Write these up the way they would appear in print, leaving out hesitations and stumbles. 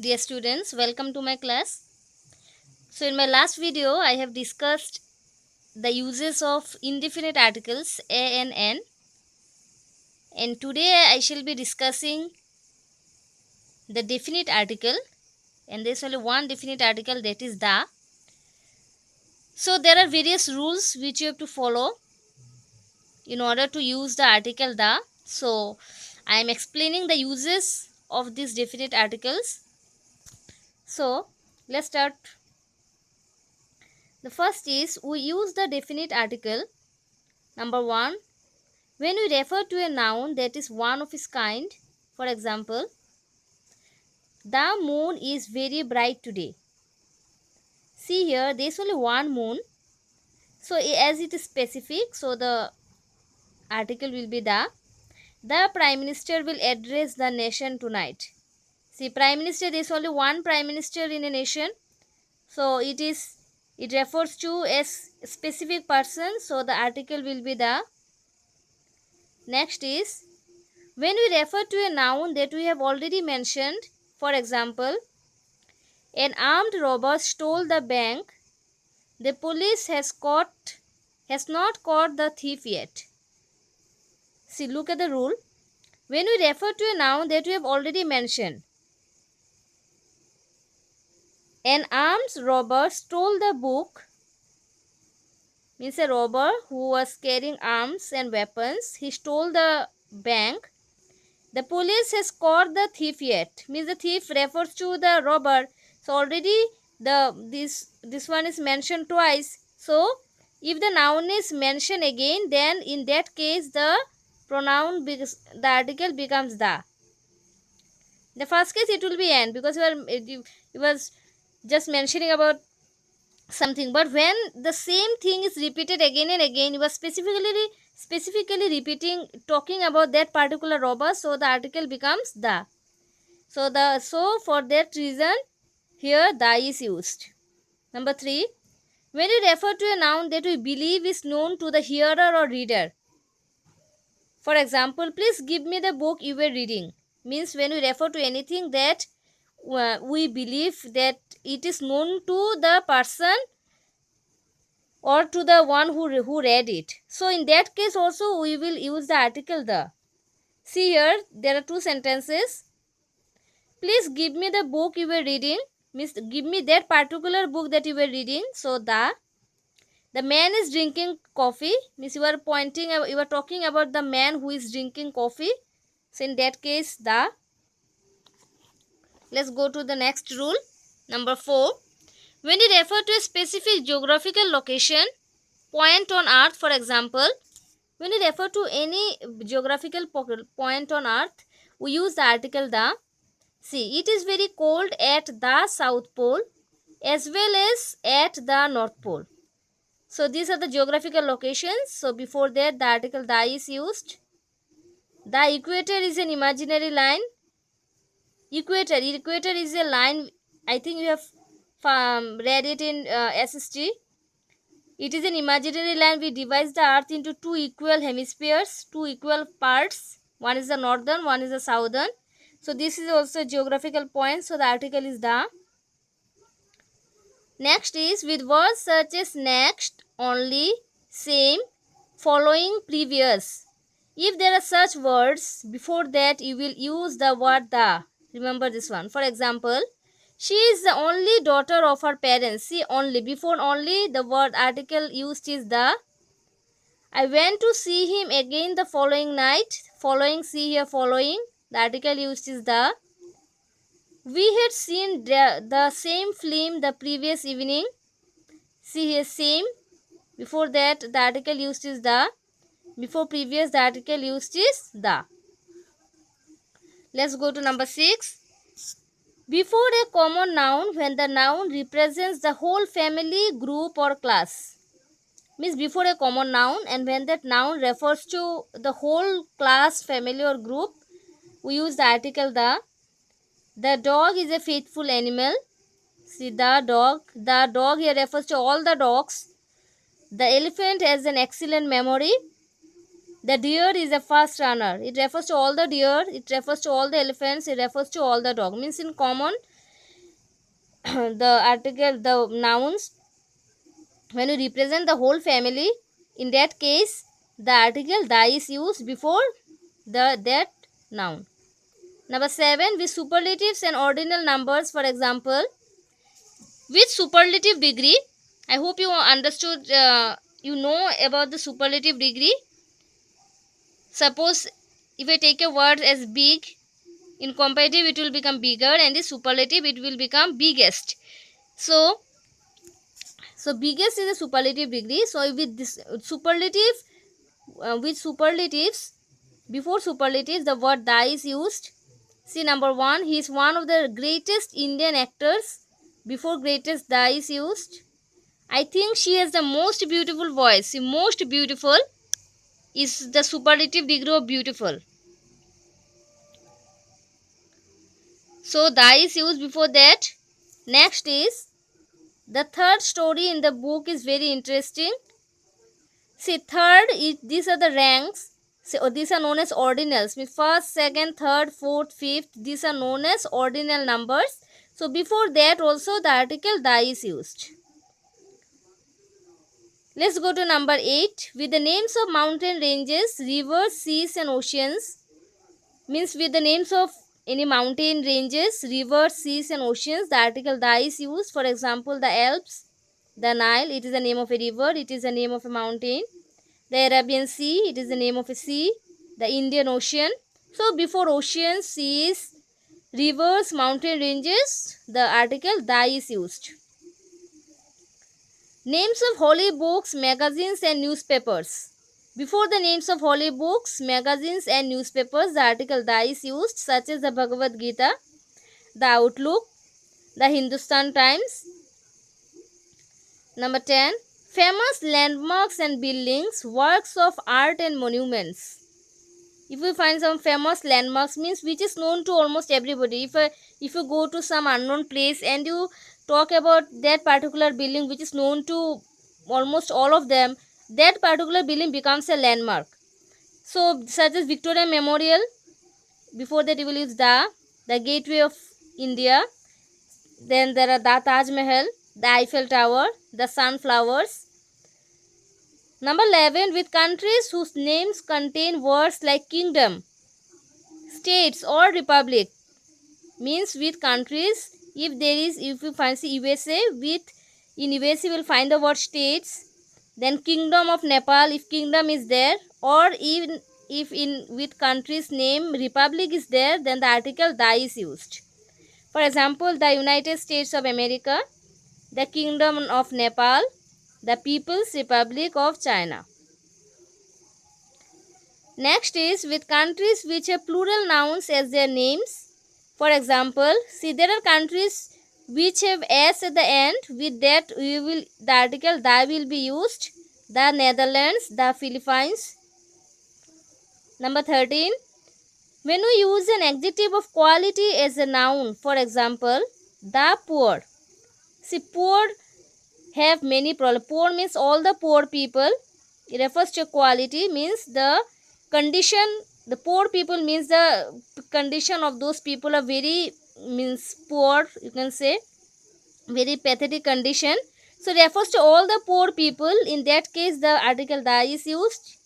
Dear students, welcome to my class. So in my last video, I have discussed the uses of indefinite articles a and n, and today I shall be discussing the definite article, and there is only one definite article, that is the. So there are various rules which you have to follow in order to use the article the. So I am explaining the uses of these definite articles. So let's start. The first is we use the definite article. Number 1, when we refer to a noun that is one of its kind. For example, the moon is very bright today. See here, there is only one moon. So as it is specific, so the article will be the. The Prime Minister will address the nation tonight. See, Prime Minister, there is only one Prime Minister in a nation. So it refers to a specific person. So the article will be the. Next is, when we refer to a noun that we have already mentioned, for example, an armed robber stole the bank. The police has not caught the thief yet. See, look at the rule. When we refer to a noun that we have already mentioned, an armed robber stole the book, means a robber who was carrying arms and weapons. He stole the bank. The police has caught the thief yet, means the thief refers to the robber. So already this one is mentioned twice. So if the noun is mentioned again, then in that case the article becomes the. The first case it will be an, because you was just mentioning about something. But when the same thing is repeated again and again, you are specifically repeating, talking about that particular robber, so the article becomes the. So for that reason here the is used. Number 3, when we refer to a noun that we believe is known to the hearer or reader. For example, please give me the book you were reading, means when we refer to anything that we believe that it is known to the person or to the one who read it. So in that case also we will use the article the. See here, there are two sentences. Please give me the book you were reading, means give me that particular book that you were reading. So the man is drinking coffee, means you are talking about the man who is drinking coffee. So in that case the. Let's go to the next rule. Number 4, when you refer to a specific geographical location, point on earth, for example, when you refer to any geographical point on earth, we use the article the. See, it is very cold at the South Pole as well as at the North Pole. So these are the geographical locations. So before that the article the is used. The equator is an imaginary line. Equator is a line, I think you have read it in SST. It is an imaginary line. We divide the earth into two equal hemispheres, two equal parts. One is the northern, one is the southern. So this is also a geographical point. So the article is the. Next is with words such as next, only, same, following, previous. If there are such words, before that you will use the word the. Remember this one. For example, she is the only daughter of her parents. See, only, before only the word article used is the. I went to see him again the following night. Following, see here, following. The article used is the. We had seen the same film the previous evening. See here, same. Before that the article used is the. Before previous the article used is the. Let's go to number 6. Before a common noun, when the noun represents the whole family, group or class. Means before a common noun, and when that noun refers to the whole class, family or group, we use the article the. The dog is a faithful animal. See, the dog. The dog here refers to all the dogs. The elephant has an excellent memory. The deer is a fast runner. It refers to all the deer. It refers to all the elephants. It refers to all the dog. Means in common, the article, the nouns, when you represent the whole family, in that case the article the is used before that noun. Number 7, with superlatives and ordinal numbers. For example, with superlative degree, I hope you understood, you know about the superlative degree. Suppose if I take a word as big, in comparative it will become bigger, and the superlative it will become biggest. So biggest is a superlative degree. So with this superlative, with superlatives, before superlatives the word the is used. See, number 1, he is one of the greatest Indian actors. Before greatest the is used. I think she has the most beautiful voice. See, most beautiful is the superlative degree of beautiful. So the is used before that. Next is the third story in the book is very interesting. See, third is, these are the ranks. So these are known as ordinals. Means first, second, third, fourth, fifth. These are known as ordinal numbers. So before that also the article the is used. Let's go to number 8. With the names of mountain ranges, rivers, seas and oceans. Means with the names of any mountain ranges, rivers, seas and oceans, the article the is used. For example, the Alps, the Nile, it is the name of a river, it is the name of a mountain. The Arabian Sea, it is the name of a sea. The Indian Ocean. So before oceans, seas, rivers, mountain ranges, the article the is used. Names of holy books, magazines and newspapers. Before the names of holy books, magazines and newspapers, the article the is used, such as the Bhagavad Gita, the Outlook, the Hindustan Times. Number 10. Famous landmarks and buildings, works of art and monuments. If we find some famous landmarks, means which is known to almost everybody. If you go to some unknown place and you talk about that particular building which is known to almost all of them, that particular building becomes a landmark. So such as Victoria Memorial, before that you will use the Gateway of India. Then there are the Taj Mahal, the Eiffel Tower, the sunflowers. Number 11, with countries whose names contain words like kingdom, states or republic. Means with countries, if you fancy USA, in USA you will find the word states, then kingdom of Nepal if kingdom is there, or even if in with countries name republic is there, then the article the is used. For example, the United States of America, the kingdom of Nepal, the People's Republic of China. Next is with countries which have plural nouns as their names. For example, see, there are countries which have s at the end. With that, the article the will be used. The Netherlands, the Philippines. Number 13. When we use an adjective of quality as a noun, for example, the poor. See, poor have many problems. Poor means all the poor people. It refers to quality, means the condition. The poor people means the condition of those people are very, means poor, you can say, very pathetic condition. So it refers to all the poor people. In that case the article the is used.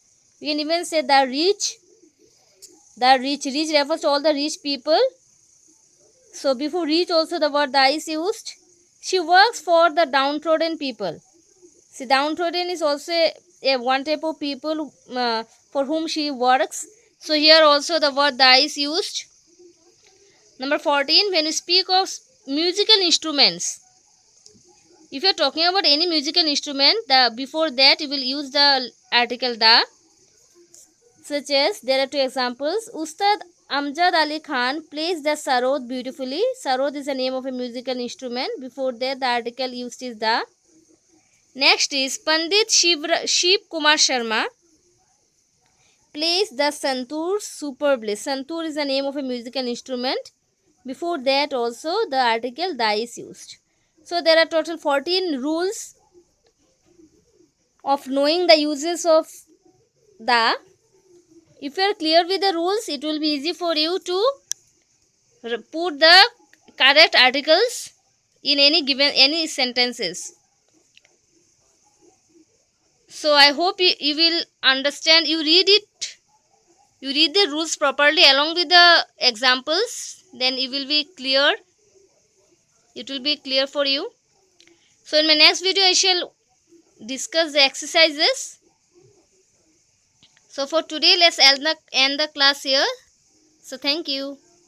You can even say the rich. The rich refers to all the rich people. So before rich also the word the is used. She works for the downtrodden people. See, downtrodden is also a one type of people for whom she works. So here also the word the is used. Number 14, when we speak of musical instruments, if you are talking about any musical instrument, before that you will use the article the. Such as, there are two examples. Ustad Amjad Ali Khan plays the sarod beautifully. Sarod is the name of a musical instrument. Before that the article used is the. Next is Pandit Shiv Kumar Sharma plays the santoor superbly. Santoor is the name of a musical instrument. Before that also the article the is used. So there are total 14 rules of knowing the uses of the. If you are clear with the rules, it will be easy for you to put the correct articles in any sentences. So I hope you will understand. You read it, you read the rules properly along with the examples, then it will be clear. It will be clear for you. So in my next video I shall discuss the exercises. So for today let's end the class here. So thank you.